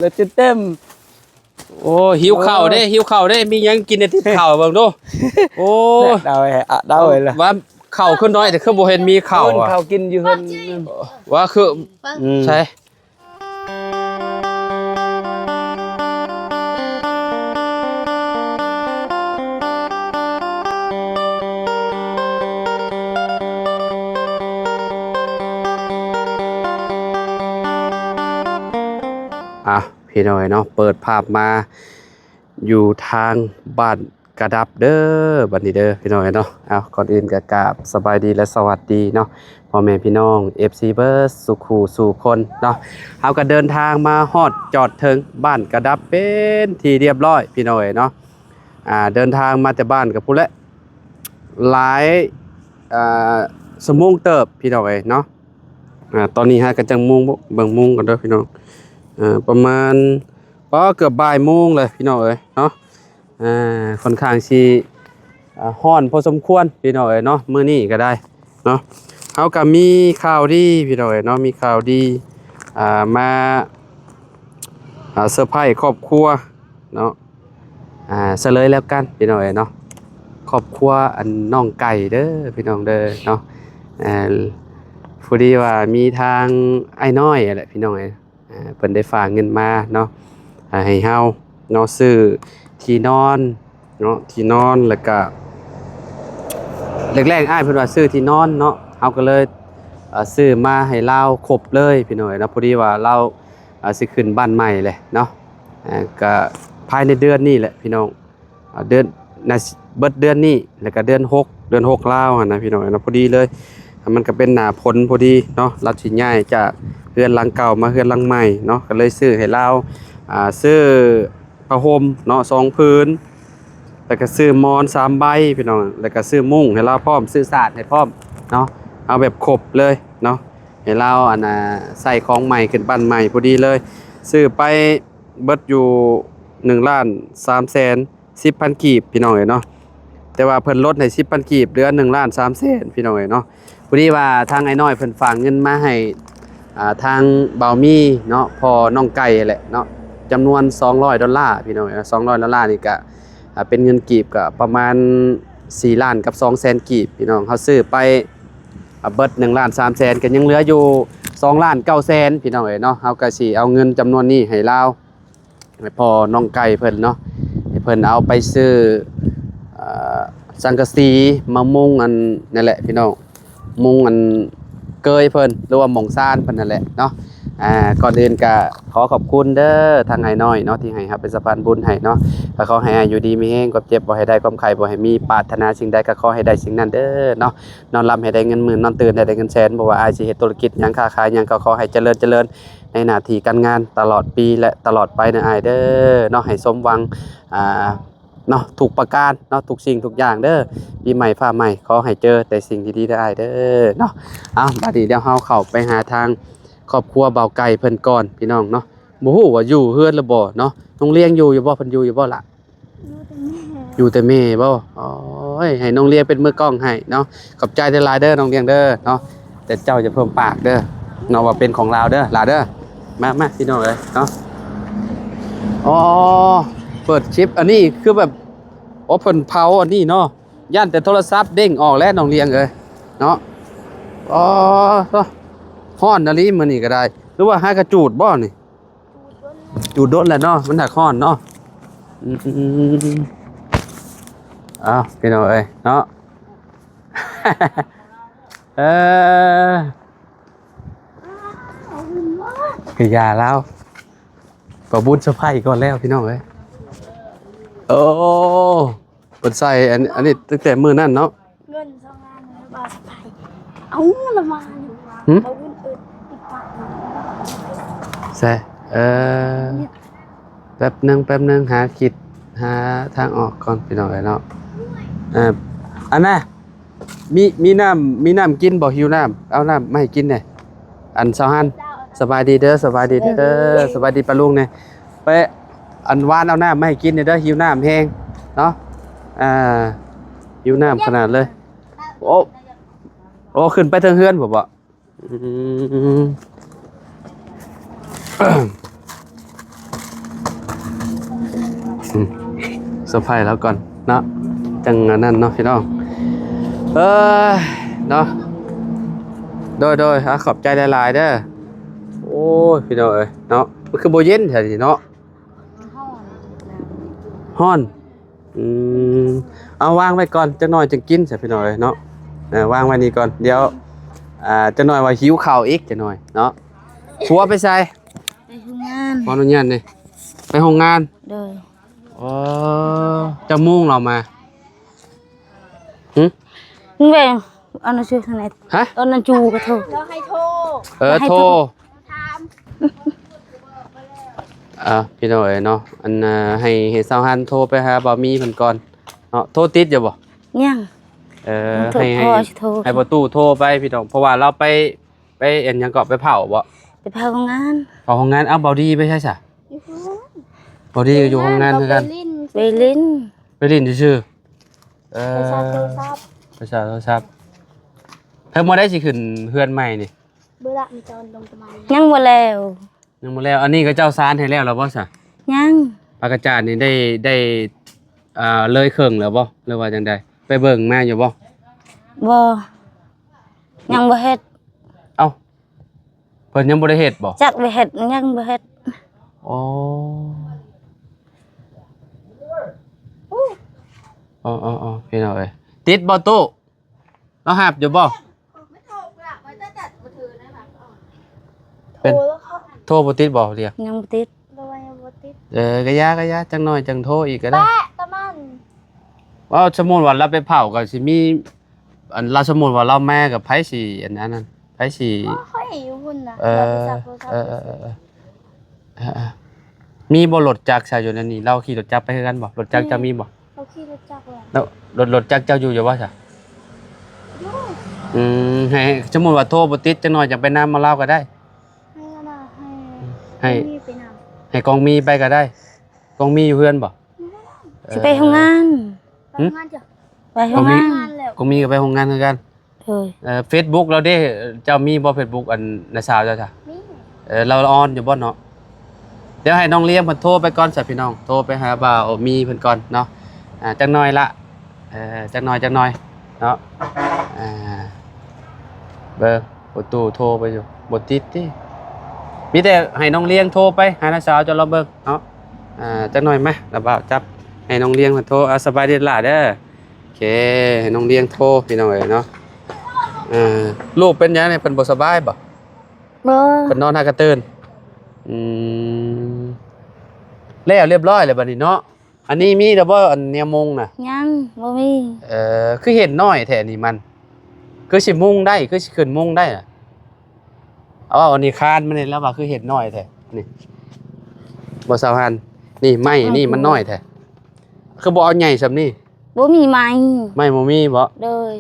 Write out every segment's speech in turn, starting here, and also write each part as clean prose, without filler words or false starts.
เลยเต็มโอ้หิวข้าวเด้หิวข้าวเด้มีหยังกินในที่ข้าวเบิ่งดูโอ้ดาวดาวเลยล่ะว่าข้าวขึ้นน้อยแต่คือบ่เห็นมีข้าวอ่ะ ข้าวกินอยู่เพิ่น ว่าคือใช่พี่น้อยเนาะเปิดภาพมาอยู่ทางบ้านกระดับเด้อบัดนี้เด้อพี่น้อยเนาะก่อนอื่นก็กราบสบายดีและสวัสดีเนาะพ่อแม่พี่น้อง FC เบิร์ดสุขูสู่คนเนาะเฮาก็เดินทางมาฮอดจอดถึงบ้านกระดับเป็นที่เรียบร้อยพี่น้อยเนาะเดินทางมาแต่บ้านกับผู้ละหลายชั่วโมงเติบพี่น้อยเนาะตอนนี้ฮะก็จังมุงเบิ่งมุงกันเด้อพี่น้องประมาณเกือบบ่ายโมงเลยพี่น้องเอ้ยเนาะค่อนข้างสิฮ้อนพอสมควรพี่น้องเอ้ยเนาะมื้อนี้ก็ได้เนาะเฮาก็มีข่าวดีพี่น้องเอ้ยเนาะมีข่าวดีมาเซอร์ไพรส์ครอบครัวเนาะเฉลยแล้วกันพี่น้องเอ้ยเนาะครอบครัวอันน้องไก่เด้อพี่น้องเด้อเนาะพอดีว่ามีทางไอ้น้อยแหละพี่น้องเอ้ยเพิ่นได้ฝากเงินมาเนาะให้เฮาเนาะซื้อที่นอนเนาะที่นอนแล้วก็แรกๆอ้ายเพิ่นว่าซื้อที่นอนเนาะเฮาก็เลยซื้อมาให้เราครบเลยพี่น้อยเนาะพอดีว่าเราสิขึ้นบ้านใหม่เลยเนาะก็ภายในเดือนนี้แหละพี่น้องเดือนน่ะเบิดเดือนนี้แล้วก็เดือน6ลาวหั่นนะพี่น้อยเนาะพอดีเลยมันก็เป็นหน้าฝนพอดีเนาะเราสิย้ายจากเรือนหลังเก่ามาเรือนหลังใหม่เนาะก็เลยซื้อให้เราซื้อผ้าห่มเนาะ2พื้นแล้วก็ซื้อมอน3ใบพี่น้องแล้วก็ซื้อมุ้งให้เราพร้อมซื้อสาดให้พร้อมเนาะเอาแบบครบเลยเนาะให้เราใส่ของใหม่ขึ้นบ้านใหม่พอดีเลยซื้อไปเบิดอยู่1,310,000 กีบพี่น้องเนาะแต่ว่าเพิ่นลดให้10,000 กีบเหลือ1,300,000พี่น้องเนาะพอดีว่าทางไอ้น้อยเพิ่นฝากเงินมาให้ทางเบามีเนาะพอน้องไก่แหละเนาะจำนวน$200พี่น้อง$200นี่ก็เป็นเงินกีบก็ประมาณ4ล้านกับ200,000กีบพี่น้องเขาซื้อไปเบิด1,300,000ก็ยังเหลืออยู่2,900,000พี่น้องเนาะเฮาก็สิเอาเงินจำนวนนี้ให้ลาวให้พอน้องไก่เพิ่นเนาะให้เพิ่นเอาไปซื้อสังกะสีมามุงอันนั่นแหละพี่น้องมุงอันเกยเพิ่นหรือว่าหม่องซ่านเพิ่นนั่นแหละเนาะก่อนอื่นก็ขอขอบคุณเด้อทางไอ้น้อยเนาะที่ให้ครับเป็นสะพานบุญให้เนาะก็ขอให้อยู่ดีมีแฮงความเจ็บบ่ให้ได้ความไข้บ่ให้มีปรารถนาสิ่งใดก็ขอให้ได้สิ่งนั้นเด้อเนาะนอนหลับให้ได้เงินหมื่นนอนตื่นให้ได้เงินแสนบ่ว่าอ้ายสิเฮ็ดธุรกิจหยังค้าขายหยังก็ขอให้เจริญในหน้าที่การงานตลอดปีและตลอดไปนะอ้ายเด้อเนาะให้สมหวังเนาะทุกประการเนาะทุกสิ่งทุกอย่างเด้อปีใหม่ฟ้าใหม่ขอให้เจอแต่สิ่งดีๆได้เด้อเนาะบัดนี้เดี๋ยวเฮาเข้าไปหาทางครอบครัวเบาไก่เพิ่นก่อนพี่น้องเนาะบ่ฮู้ว่าอยู่เฮือนหรือบ่เนาะน้องเลี้ยงอยู่เพิ่นอยู่บ่ล่ะอยู่แต่แม่บ่อ๋อให้น้องเลี้ยงเป็นมือกล้องให้เนาะขอบใจหลายๆเด้อน้องเลี้ยงเด้อเนาะแต่เจ้าจะเพิ่มปากเด้อเนาะว่าเป็นของเราเด้อหลาเด้อมาพี่น้องเอ้ยเนาะอ๋อเปิดคลิปอันนี้คือแบบเพิ่นเผาอันนี้เนาะย่านแต่โทรศัพท์เด้งออกแล้วน้องเลี้ยงเอ้ยเนาะอ๋อฮ้อนนาลีมื้อนี้ก็ได้หรือว่าหากระจูดบ่นี่จูดโดนแหละเนาะมันถักฮ้อนเนาะพี่น้องเอ้ยเนาะ คือยาแล้วประบุญสะพายก่อนแล้วพี่น้องเอ้ยโอ้เปิดใส่อันนี้ตั้งแต่มื้อนั้นเนาะเงิน2,000บาทสะพายเอาละมาเอาเงินอีกปากใช่แป๊บนึงหาทางออกก่อนพี่น้องเอ้ยเนาะอันน่ะมีน้ำกินบ่หิวน้ำเอาน้ำมาให้กินหน่อยอันเซาฮันสบายดีเด้อสบายดีปะลุงเนี่ยไปอันวานเอาน้ำมาให้กินเด้อหิวน้ำแห้งเนาะหิวน้ำขนาดเลยโอ้ขึ้นไปเทิงเฮือนบ่ เซอร์ไพรส์แล้วก่อนเนาะจังอันนั้นเนาะพี่น้องเออเนาะโดยขอบใจหลายๆเด้อโอ้ยพี่น้องเอ้ยเนาะมันคือโบเย็นแท้ดิเนาะฮ้อนเอาวางไว้ก่อนจักหน่อยจึงกินใช่พี่น้องเอ้ยเนาะวางไว้นี่ก่อนเดี๋ยวจักหน่อยว่าหิวข้าวอีกจักหน่อยเนาะผัวไปใส่ ไปทำงาน ขออนุญาตนี่ไปโรงงาน โดย อ๋อจะมุ่งเรามาหึ มึงไปเอาหนังสือทางไหน ฮะ เอาหนังจูกระโถ เราให้โทร โทร ถาม พี่น้องเอ๋ยเนาะอันให้สาวฮันโทรไปหาบ่มีเพิ่นก่อนเนาะโทรติดอยู่บ่ ยัง โทร ให้ พ่อสิโทร ให้ประตูโทรไปพี่น้องเพราะว่าเราไปเอ็นหยังก็ไปเผาบ่ ไปพาโรงงาน เผาห้องงานเอ้าเบาดีไปใช่ซะ อยู่พูน เบาดีก็อยู่ห้องงานคือกัน ไปลิ้น ไปลิ้น ไปเลินซื่อๆไปชาร์จโทรศัพท์ ประชาโทรศัพท์เพิ่นบ่ได้สิขึ้นเฮือนใหม่นี่ เบื่อละมีจอนลงประมาณ ยังบ่แล้ว ยังบ่แล้วอันนี้ก็เจ้าซานให้แล้วบ่ซะ ยัง ปากกาจาดนี่ได้เลยเครื่องแล้วบ่หรือว่าจังใดไปเบิ่งมาอยู่บ่ บ่ยังบ่เฮ็ด เอ้าเพิ่นยังบ่ได้เฮ็ดบ่ จักไปเฮ็ดยังบ่เฮ็ด อ๋ออ๋อพี่น้องเอ้ยติดบ่ตู้เราหับอยู่บ่ ไม่โทรกลับมาจะจัดมือถือนะคะ เป็น โทรแล้วเขา โทรบ่ติดบ่เรียก ยังบ่ติด โดยบติด ก็ยาจังน้อยจังโทรอีกก็ได้ แปะตะมัน ว่าสมมุติว่าเราไปเผาก็สิมีอันเราสมมุติว่าเราแม่กับไผสิอันนั้นนั่นไผสิ ค่อยอยู่พุ่นนะ เอ เรา อ ไปจับโทรศัพท์ มีบ่รถจักรใช่อยู่นั่นนี่เราขี่รถจักรไปคือกันบ่รถจักรจะมีบ่ เราขี่รถจักรเลย แล้วรถจักรเจ้าอยู่บ่ซะให้สมมุติว่าโทรบ่ติดจังน้อยจังไปนำมาเล่าก็ได้ ให้ก็ได้ ให้ มีไปน ให้กองมีไปก็ได้กองมีอยู่เพื่อนบ่ สิไปโรงงาน ำไปงานจ้ะ ไปโรงงาน งานแล้ว กองมีก็ไปโรงงานคือกัน เฮ้ย Facebook เราเด้เจ้ามีบ่ Facebook อันนาสาวเจ้าจ้ะ นี่ เราออนอยู่บ่เนาะเดี๋ยวให้น้องเลี้ยงเพิ่นโทรไปก่อนซะพี่น้องโทรไปหาบ่าวมีเพิ่นก่อนเนาะจักหน่อยละจักหน่อยเนาะเบอร์ประตูโทรไปอยู่บ่ติดติมีแต่ให้น้องเลี้ยงโทรไปหานาสาวจะรอเบิ่งเนาะจักหน่อยไหมแล้วบ่าวจับให้น้องเลี้ยงเพิ่นโทรสบายดีล่ะเด้อโอเคให้น้องเลี้ยงโทรพี่น้องเอ้ยเนาะลูกเป็นหยังเนี่ยเพิ่นบ่สบายบ่ บ่ เพิ่นนอนหากระตื่นแล้วเรียบร้อยแล้วบัดนี้เนาะอันนี้มีแล้วบ่อันเนี่ยมุงน่ะ ยังบ่มี คือเห็นน้อยแท้นี่มันคือสิมุงได้คือสิขึ้นมุงได้น่ะเอาอันนี้คานมันนี่แล้วว่าคือเห็นน้อยแท้นี่บ่สาวหันนี่ไม้นี่มันน้อยแท้คือบ่เอาใหญ่ซำนี่ บ่มีไม้ ไม้บ่มีบ่ เลย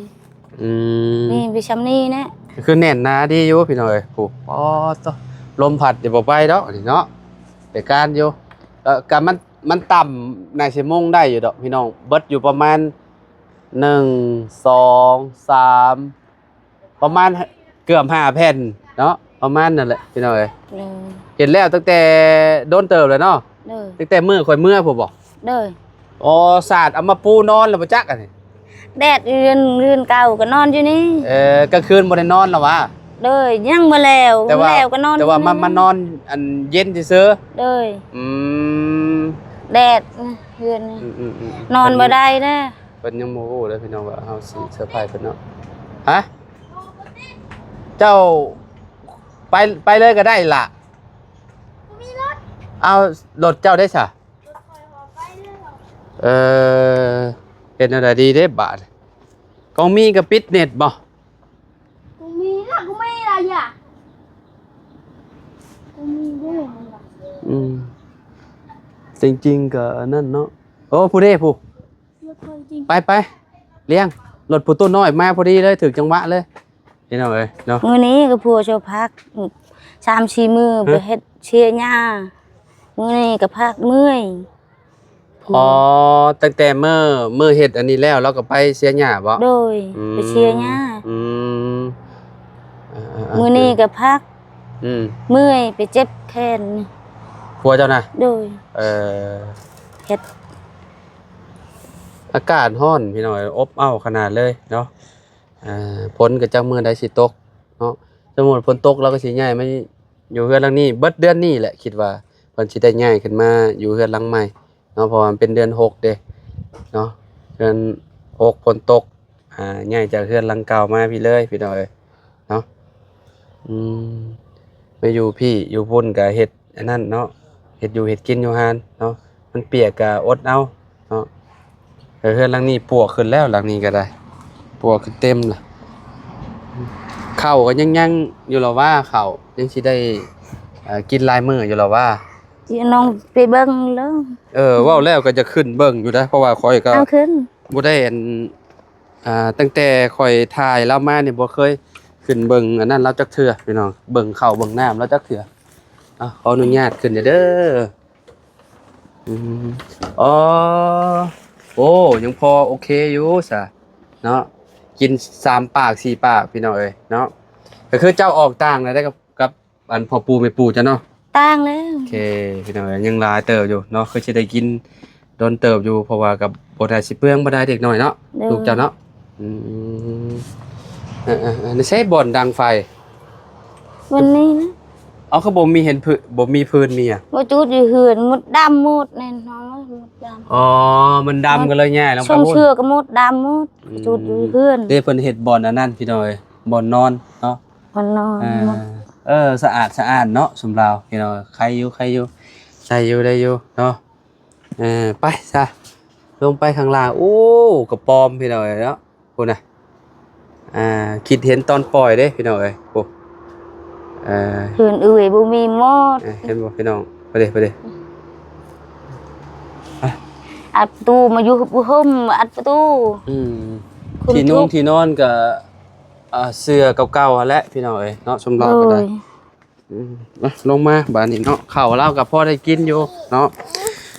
ม นี่ไปชำนี้นะ คือแน่นหนาดีอยู่พี่น้องเอ้ยโอ้ปอตอลมพัดอย่าบ่ไปดอกนี่เนาะไปการอยู่ก็มันต่ำน่าสิมุ่งได้อยู่ดอกพี่น้องเบิดอยู่ประมาณ1 2 3ประมาณเกือบ5แผ่นเนาะประมาณนั่นแหละพี่น้องเอ้ย เลย เห็นแล้วตั้งแต่โดนเติบแล้วเนาะ เลย ตั้งแต่มื้อข่อยเมื่อผมบอก เลย อ๋อสาดเอามาปูนอนแล้วบ่จักอันนี้ แดดเรือนเก่าก็นอนอยู่นี่ กลางคืนบ่ได้นอนแล้ววะ เลยยังบ่แล้ว แต่ว่า แล้วก็นอน แต่ว่ามันมานอนอันเย็นซื่อ เลย ๆอืม แดดนะเรือนนี่ อืม นอนบ่ได้นะ เพิ่นยังบ่ฮู้เลยพี่น้องว่าเฮาสิเซอร์ไพรส์เพิ่นเนาะฮะเจ้าไปเลยก็ได้ล่ะมีรถเอารถเจ้าได้ซะเป็นอะไรดีเด้บาดกองมีกับปิดเน็ตบ่ กูมีละกูไม่อะไรอ่ะกูมีด้วยมันละ จริงๆก็นั่นเนาะโอ้ผู้เด้ผู้ รถไฟจริง ไปเลี้ยงรถผู้ต้นน้อยมาพอดีเลยถึงจังหวะเลยพี่น้องเอ้ยเนาะ มื้อนี้ก็พัวโชว์พัก3-4มื้อไปเฮ็ดเชียร์หญ้ามื้อนี้ก็พักเมื่อย อ๋อตั้งแต่เมื่อเฮ็ดอันนี้แล้วเราก็ไปเสียหญ้าบ่ โดยไปเชียร์หญ้า อืม มื้อนี้ก็พัก เมื่อยไปเจ็บแขน ผัวเจ้าน่ะ โดย เออ เฮ็ด อากาศร้อนพี่น้อยอบอ้าวขนาดเลยเนาะฝนก็จักมื้อใดสิตกเนาะสมมุติฝนตกเราก็สิย้ายมาอยู่เรือนหลังนี้เบิดเดือนนี้แหละคิดว่าเพิ่นสิได้ย้ายขึ้นมาอยู่เรือนหลังใหม่เนาะเพราะว่ามันเป็นเดือน6เด้เนาะเดือน6ฝนตกย้ายจากเรือนหลังเก่ามาพี่เลยพี่น้อยเนาะไปอยู่พี่อยู่พุ่นก็เฮ็ดอันนั้นเนาะเฮ็ดอยู่เฮ็ดกินอยู่หานเนาะมันเปียกก็อดเอาเนาะเรือนหลังนี้ปวกขึ้นแล้วหลังนี้ก็ได้ปวกขึ้นเต็มล่ะข้าวก็ยังอยู่หรอว่าข้าวยังสิได้กินหลายมื้ออยู่หรอว่าที่น้องไปเบิ่งแล้ว เว้าแล้วก็จะขึ้นเบิ่งอยู่นะเพราะว่าข่อยก็ เอาขึ้น บ่ได้ตั้งแต่ข่อยถ่ายแล้วมานี่บ่เคยขึ้นเบิ่งอันนั้นแล้วจักเทื่อพี่น้องเบิ่งข้าวเบิ่งน้ำแล้วจักเทื่อขออนุญาตขึ้นเด้ออ๋อโอ้ยังพอโอเคอยู่ซะเนาะกิน3ปาก4ปากพี่น้องเอ้ยเนาะก็คือเจ้าออกต่างแล้วได้กับอันพ่อปู่แม่ปู่จ้ะเนาะต่างแล้วโอเคพี่น้องยังหลายเติบอยู่เนาะคือสิได้กินโดนเติบอยู่เพราะว่ากับบ่ได้สิเปลืองบ่ได้เด็กน้อยเนาะลูกเจ้าเนาะนี่ใช้บ่อนดังไฟวันนี้นะเอาคือบ่มีเห็นบ่มีพื้นมีอ่ะบ่จุดอยู่เฮือนมดดำหมดแน่น้องมดดำอ๋อมันดำก็เลยแย่ลงไปหมดช่วงเชื่อก็มดดำหมดจุดอยู่เฮือนเด้เพิ่นเฮ็ดบ่อนอันนั้นพี่น้อยบ่อนนอนเนาะบ่อนนอนสะอาดเนาะสำหรับพี่น้อยใครอยู่ใส่อยู่ได้อยู่เนาะไปซะลงไปข้างล่างโอ้กระปอมพี่น้อยเนาะพุ่นน่ะคิดเห็นตอนปล่อยเด้พี่น้อยโอ้เฮือนเอื้อยบ่มีหมดเห็นบ่พี่น้องไปเด้อัดประตูมาอยู่บ่ห่มอัดประตูที่นอนก็เสื้อเก่าๆแหละพี่น้องเอ้ยเนาะสำหรับก็ได้ลงมาบ้านนี้เนาะข้าวเราก็พอได้กินอยู่เนาะ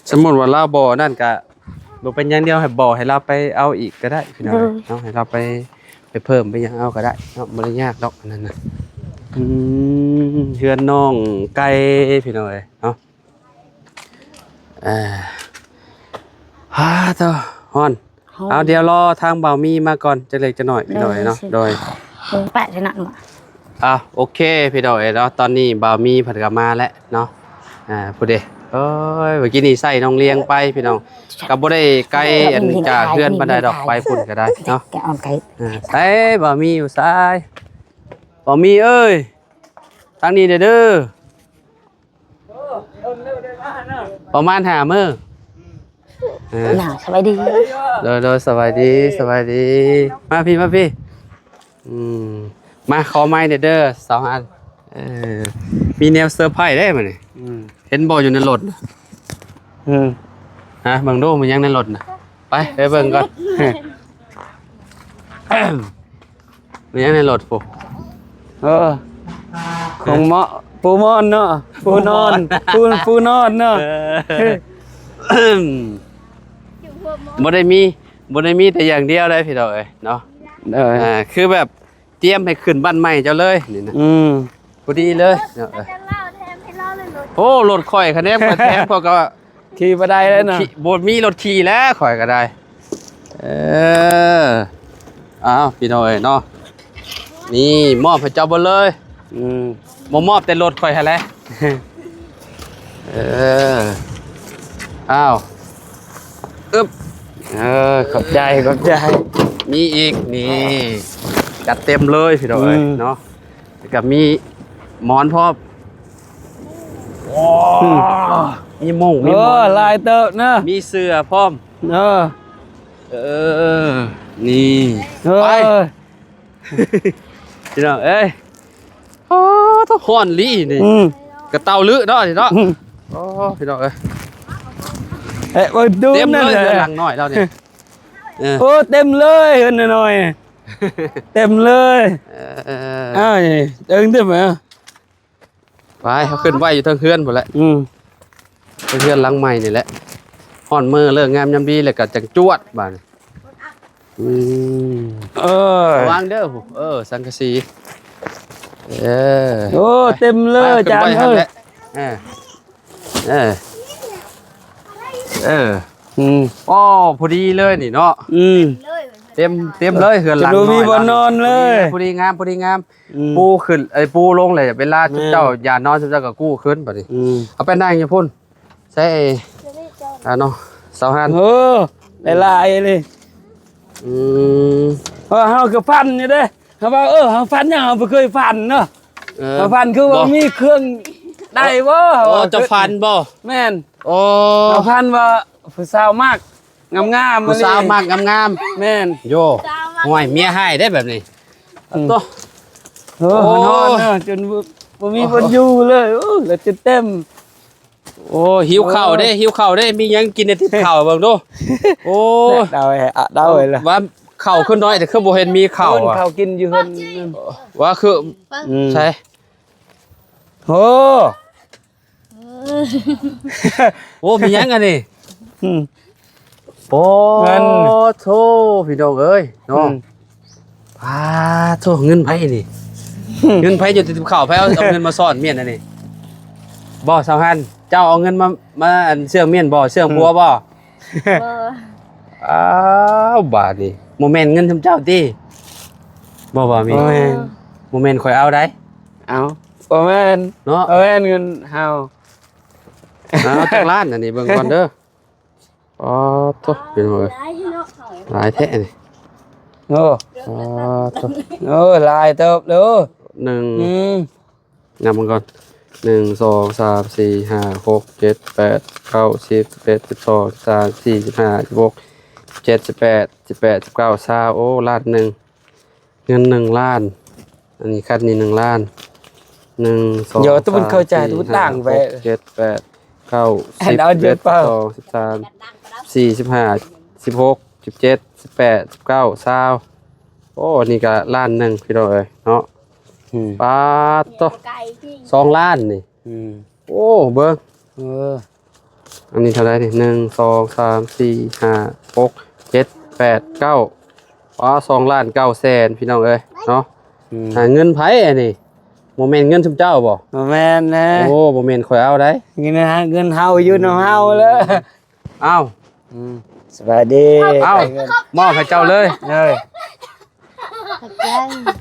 สมมุติว่าเราบ่นั่นก็บ่เป็นอย่างเดียวให้บ่ให้เราไปเอาอีกก็ได้พี่น้องเนาะให้เราไปเพิ่มไปยังเอาก็ได้เนาะบ่ได้ยากดอกอันนั้นน่ะเฮือนน้องไก่พี่น้องเอ้ยเนาะต่อฮ้อนเอาเดี๋ยวรอทางเบามีมาก่อนจะเล็กจะหน่อยพี่น้อยเนาะโดยแปะจะนั่นบ่โอเคพี่น้อยเนาะตอนนี้เบามีผัดกะมาแล้วเนาะพูดเด้เมื่อกี้นี่ใส่น้องเลี้ยงไปพี่น้องก็บ่ได้ไกลอันจากเฮือนบันไดดอกไปพุ่นก็ได้เนาะแกอ่อนไกลใส่เบามีอยู่ซ้ายเบามีเอ้ยทางนี้เด้อประมาณ5 มื้อสบายดีโดยสบายดีมาพี่มาขอไม้เด้อ2 อันมีแนวเซอร์ไพรส์ได้มั้ยนี่เห็นบ่อยู่ในรถเบิ่งดูมันยังในรถน่ะไปเบิ่งก่อนมันยังในรถปุ๊ของเหมาะปูมอนเนาะปูนอนเนาะบ่ได้มีแต่อย่างเดียวเลยพี่น้องเอ้ยเนาะคือแบบเตรียมให้ขึ้นบ้านใหม่เจ้าเลยนี่นะพอดีเลยเนาะโอ้รถข่อยคันนี้ก็แถมพวกก็ขี่บ่ได้แล้วเนาะบ่มีรถขี่แล้วข่อยก็ได้พี่น้องเอ้ยเนาะนี่มอบให้เจ้าบ่เลยบ่มอบแต่รถข่อยให้แหละขอบใจมีอีกนี่จัดเต็มเลยพี่น้องเอ้ยเนาะกับมีหมอนพร้อมมีมุ้งมีหมอนลายเตอะนะมีเสื้อพร้อมนี่ไปพี่น้องเอ้ยต้องค้อนลี่นี่กระเตาลื้อเนาะนี่เนาะพี่น้องเอ้ยดูเต็มเลยหลังหน่อยเราเนี่ยเต็มเลยเฮือนหน่อยเต็มเลยเดินได้ไหมไปเขาขึ้นไหวอยู่ทั้งเฮือนหมดแล้วเฮือนหลังใหม่นี่แหละห่อนมือเลิกงามยามดีเลยกับจังจวดบ้านวางเด้อสังกะสีเต็มเลยจาน อ๋อพอดีเลยนี่เนาะ เลย เต็มเลยเหือนห จะ ลัง ดูมี อย บ่นอนเลย พอดีงามพอดีงาม อืม ปูขึ้นปูลงเลยเวลา แม่น เจ้าอย่านอนเจ้าก็กู้ขึ้นบัดนี้เอาไปนั่งอยู่พุ่นใช่เนาะเสาหัน โอ้หลายๆเลย อืม เฮาก็ฟันอยู่เด้เฮาว่าเฮาฟันยังเฮาบ่เคยฟันเนาะเฮาฟันคือว่ามีเครื่องได้บ่ โอ้จะฟันบ่ แม่น โอ้ เฮาฟันว่าผู้สาวมากงามๆ ผู้สาวมากงาม แม่น ๆโยห่วยเมียให้ได้แบบนี้ตัว โอ้นอนเนาะจนบ่มีบ่อยู่เลยแล้วจะเต็ม โอ้หิวข้าวเด้มีหยังกินในทิพข้าวเบิ่งดูโอ้ เดาให้ล่ะ ว่าข้าวขึ้นน้อยแต่คือบ่เห็นมีข้าวอ่ะ ข้าวกินอยู่เพิ่น ว่าคือใช่ โอ้ โอ้มีหยังอันนี้ อืม โอ้ เงิน โธ่พี่น้องเอ้ยน้องโธ่เงินไผนี่ เงินไผอยู่ติดข้าวไผเอาเงินมาซ่อนเมียนอันนี้บ่สาวหันเจ้าเอาเงินมาอันเสื่องเมียนบ่เสื่องผัวบ่ อ้าวบาดนี่โมเมนต์เงินทำเจ้าติบ่มี บ่แม่น โมเมนต์ข่อยเอาได้ เอาบ่แม่น เนาะ เอาแม่นเงินเฮา เอาจักล้านอันนี้เบิ่งก่อนเด้ออ๋อโธ่พี่น้องเอ้ย ได้ที่เนาะ หลายแท้นี่ โอ้ อ๋อโธ่ โอ้ลายเติบเด้อ หนึ่ง ม นับมันก่อน1 2 3 4 5 6 7 8 9 10 11 12 13 14 15 16 17 18 18 19 20โอ้ล้านหนึ่งเงิน1ล้าน อันนี้คัดนี่1ล้าน1 2 เดี๋ยวตุ้มันเข้าใจตุ้มันต่างไป 7 8 9 ให้เรา 10 เยอะเปล่า 12 13 14 15 16 17 18 19 20โอ้นี่ก็ล้านหนึ่งพี่น้องเอ้ยเนาะปาดโต ไก่ที่ 2ล้านนี่ โอ้เบิ่งอันนี้เท่าไหร่นี่1 2 3 4 5 6 7 8 9อ๋อ2ล้าน9แสนพี่น้องเอ้ยเนาะเงินไผอันนี้บ่แม่นเงินซุมเจ้าบ่ บ่แม่นนะ โอ้บ่แม่นข่อยเอาได้ เงินฮะเงินเฮาอยู่นำเฮาแล้ว อ้าว สวัสดี เอ้า มอบให้เจ้าเลย เอ้ย ขอบใจ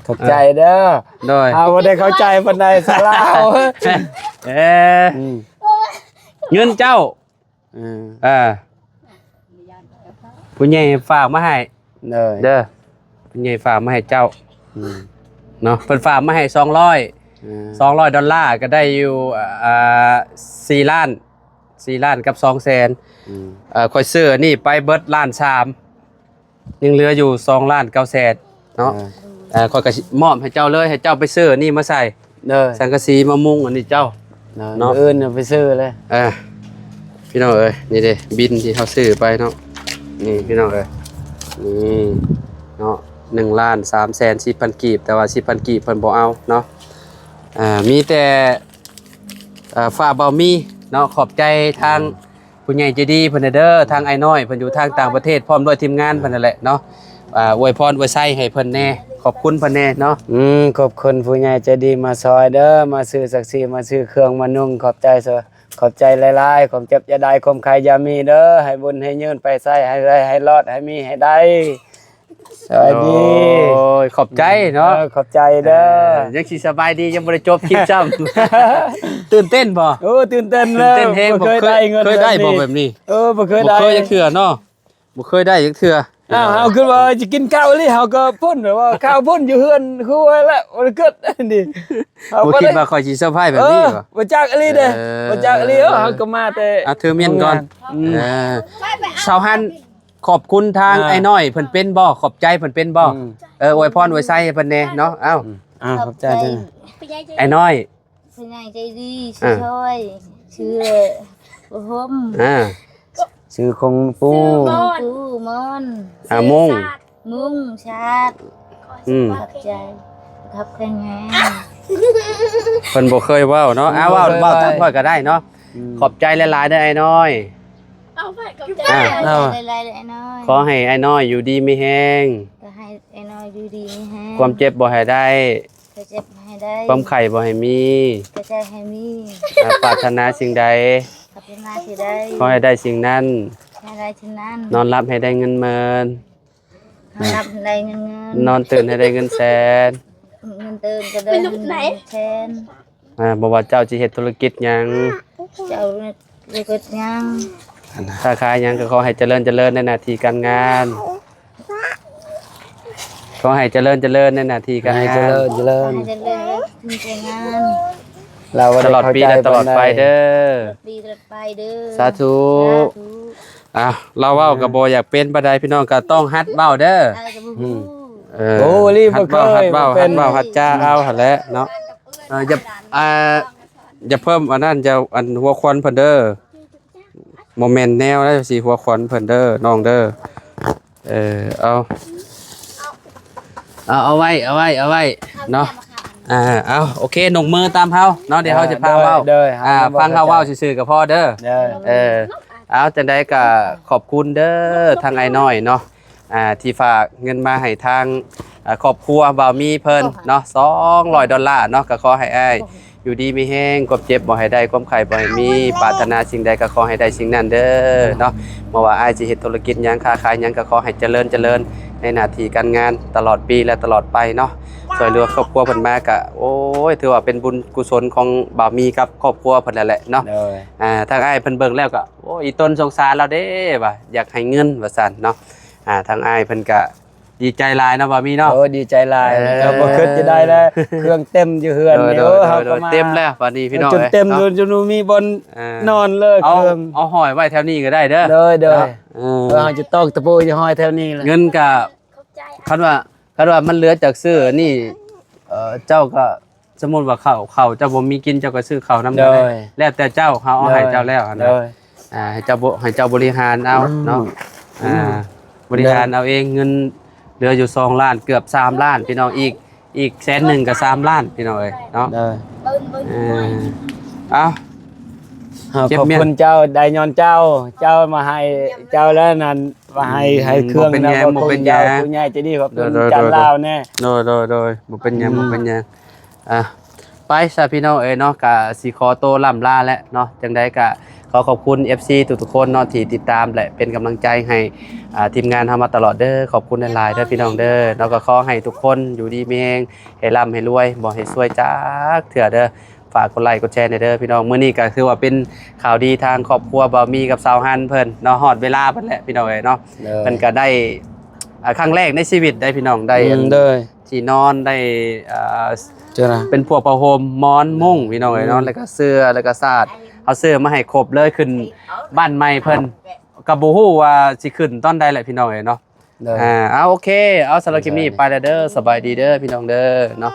ขอบใจเด้อ โดย เอาบ่ได้เข้าใจปานใดสลาว เอ๊ะเงินเจ้าผู้ใหญ่ฝากมาให้ เด้อ เด้อผู้ใหญ่ฝากมาให้เจ้าเนาะเพิ่นฝากมาให้200 ดอลลาร์ก็ได้อยู่4ล้านกับ2แสนค่อยซื้อนี่ไปเบิดล้าน3ยังเหลืออยู่2ล้าน9แสนเนาะค่อยก็มอบให้เจ้าเลยให้เจ้าไปซื้อนี่มาใส่ เด้อ สังกะสีมามุงอันนี้เจ้า เนาะอื่นไปซื้อเลย พี่น้องเอ้ยนี่เด้บินที่เขาซื้อไปเนาะนี่พี่น้องเอ้ยนี่เนาะ1,340,000 กีบแต่ว่า10,000 กีบเพิ่นบ่เอาเนาะมีแต่ฝ้าเบามีเนาะขอบใจทางผู้ใหญ่ใจดีเพิ่นเด้อทางไอ้น้อยเพิ่นอยู่ทางต่างประเทศพร้อมด้วยทีมงานเพิ่นนั่นแหละเนาะอวยพรอวยไส้ให้เพิ่นแน่ขอบคุณเพิ่นแน่เนาะ ขอบคุณผู้ใหญ่ใจดีมาซอยเด้อมาซื้อศักดิ์ศรีมาซื้อเครื่องมานุ่งขอบใจเสอขอบใจหลายๆความเจ็บอย่าได้ความใครอย่ามีเด้อให้บุญให้ยืนไปใส่ให้ได้ให้รอดให้มีให้ได้สวัสดี โอ้ยขอบใจเนาะ ขอบใจเด้อ ยังสิสบายดียังบ่ได้จบคลิปจ้ำ ตื่นเต้นบ่ โอ้ตื่นเต้นเล ตื่น ย เต้นแฮงบ่ เคยได้เงิน เคยได้บ่แบบนี้ บ่เคย บ่ ได้ เคยจักเทื่อเนาะบ่เคยได้จักเทื่อ เฮาคือว่าจะกินข้าวนี่เฮาก็พ่นแบบว่าข้าวพ่นอยู่เฮือนคือว่าแล้วมันเกิดนี่ บ่คิดว่าข่อยสิเซอร์ไพรส์แบบนี้บ่ บ่จักอลีเด้บ่จักอลีเฮาก็มาแต่ เธอเมียนก่อนชาวฮันขอบคุณทางไอ้น้อยเพิ่นเป็นบ่ขอบใจเพิ่นเป็นบ่อวยพรอวยไส้ให้เพิ่นแน่เนาะเอ้า ขอบใจเด้อ ไปยายใจ ไอ้น้อย ผู้ใหญ่ใจดีชื่อช่วยชื่อหม ชื่อคงปู ปูมอน มุ่ง มุ้งชาติ ขอบใจครับแข็งแรง เพิ่นบ่เคยเว้าเนาะเว้าตามข่อยก็ได้เนาะขอบใจหลายๆเด้อไอ้น้อย เอาไปกับใจ หลายๆไอ้น้อย ขอให้ไอ้น้อยอยู่ดีมีแฮง ก็ให้ไอ้น้อยดูดีไม่แห้ง ความเจ็บบ่ให้ได้ ก็เจ็บให้ได้ ความไข้บ่ให้มี ก็ใจให้มี ปรารถนาสิ่งใด ขับเป็นหน้าที่ได้ ขอให้ได้สิ่งนั้น ข ให้ได้ชิ้นนั้น นอนรับให้ได้เงินหมื่น นับได้เงิน นอนตื่นให้ได้เงินแสน เงินเติมก็ได้เงินแทน บ่ว่าเจ้าสิเฮ็ดธุรกิจหยัง เจ้าเรียกยัง ค้าขายหยังก็ขอให้เจริญในหน้าที่การงานขอให้เจริญในหน้าที่การ ให้ งา เจ น ริญเจริญ ให้เจริญถึงใจงาน เรา ตลอดปีและตลอดไปเด้อ ปีตลอดไปเด้อ สาธุเราเว้าก็บ่อยากเป็นปานใดพี่น้องก็ต้องฮัดเว้าเด้อ ได้กับบุ้ โอ้รีบ ฮั บ่ ด เค เว้าย ฮัดเว้าฮัดจ้าเอาหั่นแหละเนาะอย่าเพิ่มอันนั้นจะอันหัวควันเพิ่นเด้อบ่แม่นแนวแล้วสิหัวควันเพิ่นเด้อน้องเด้อเอาไว้เนาะเอาโอเคนกมือตามเฮาเนาะเดี๋ยวเฮาจะพาเว้าฟังเฮาเว้าซื่อๆก็พอเด้อ เอาจังได๋ก็ขอบคุณเด้อทางไอ้น้อยเนาะที่ฝากเงินมาให้ทางครอบครัวบ่าวมีเพิ่นเนาะ$200เนาะก็ขอให้อ้ายอยู่ดีมีแฮงกบเจ็บบ่ให้ได้ความไข้บ่ให้มีปรารถนาสิ่งใดก็ขอให้ได้สิ่งนั้นเด้อเนาะบ่ว่าอ้ายสิเฮ็ดธุรกิจหยังค้าขายหยังก็ขอให้เจริญในหน้าที่การงานตลอดปีและตลอดไปเนาะช่วยเหลือครอบครัวเพิ่นมาก็โอ้ยถือว่าเป็นบุญกุศลของบ่าวมีกับครอบครัวเพิ่นนั่นแหละเนาะทางอ้ายเพิ่นเบิ่งแล้วก็โอ้ยอีต้นสงสารเราเด้ว่าอยากให้เงินว่าซั่นเนาะทางอ้ายเพิ่นก็ดีใจหลายเนาะบ่มีเนาะ โอ้ดีใจหลายบ่คิดจะได้แล้วเครื่องเต็มอยู่เฮือนเด้อเฮาก็มา เต็มแล้วบัดนี้พี่น้อง จนเต็มจนมีบนนอนเลยเครื่อง เอาห้อยไว้แถวนี้ก็ได้เด้อ เด้อเฮาจะตอกตะปูจะห้อยแถวนี้แหละ เงินก็ เข้าใจ คันว่ามันเหลือจากซื้อนี่เจ้าก็สมมุติว่าข้าวเจ้าบ่มีกินเจ้าก็ซื้อข้าวนำได้แล้วแต่เจ้าเฮาเอาให้เจ้าแล้วนะให้เจ้าบริหารเอาเนาะบริหารเอาเองเงินเหลืออยู่2ล้านเกือบ3ล้านพี่น้องอีก100,000ก็3ล้านพี่น้องเอ้ยเนาะ เบิ้น เอา ขอบคุณเจ้าได้ย้อนเจ้ามาให้เจ้าแล้วนั่นมาให้เครื่องนะบ่เป็นยาผู้ใหญ่ใจดีขอบคุณจันลาวแน่ โดยบ่เป็นหยังไปซะพี่น้องเอ้ยเนาะก็สิขอโตวล่ำลาแล้วเนาะจังได๋ก็ขอขอบคุณ FC ทุกๆคนเนาะที่ติดตามและเป็นกำลังใจให้ทีมงานเฮามาตลอดเด้อขอบคุณหลายๆเด้อพี่น้องเด้อแล้วก็ขอให้ทุกคนอยู่ดีมีแรงให้ร่ำให้รวยบ่ให้ซวยจักเถื่อเด้อฝากกดไลค์กดแชร์เด้อพี่น้องมื้อนี้ก็คือว่าเป็นข่าวดีทางครอบครัวบ่มีกับสาวฮันเพิ่นเนาะฮอดเวลาเพิ่นแหละพี่น้องเอ้ยเนาะเพิ่นก็ได้ครั้งแรกในชีวิตได้พี่น้องได้ที่นอนได้เป็นพวกผ้าห่มหมอนมุ้งพี่น้องเอ้ยเนาะแล้วก็เสื้อแล้วก็สาดเอาเสื้อมาให้ครบเลยขึ้นบ้านใหม่เพิ่นก็บ่ฮู้ว่าสิขึ้นตอนใดแหละพี่น้องเอ้ยเนาะเอาโอเคเอาสำหรับคลิปนี้ไปแล้วเด้อสบายดีเด้อพี่น้องเด้อเนาะ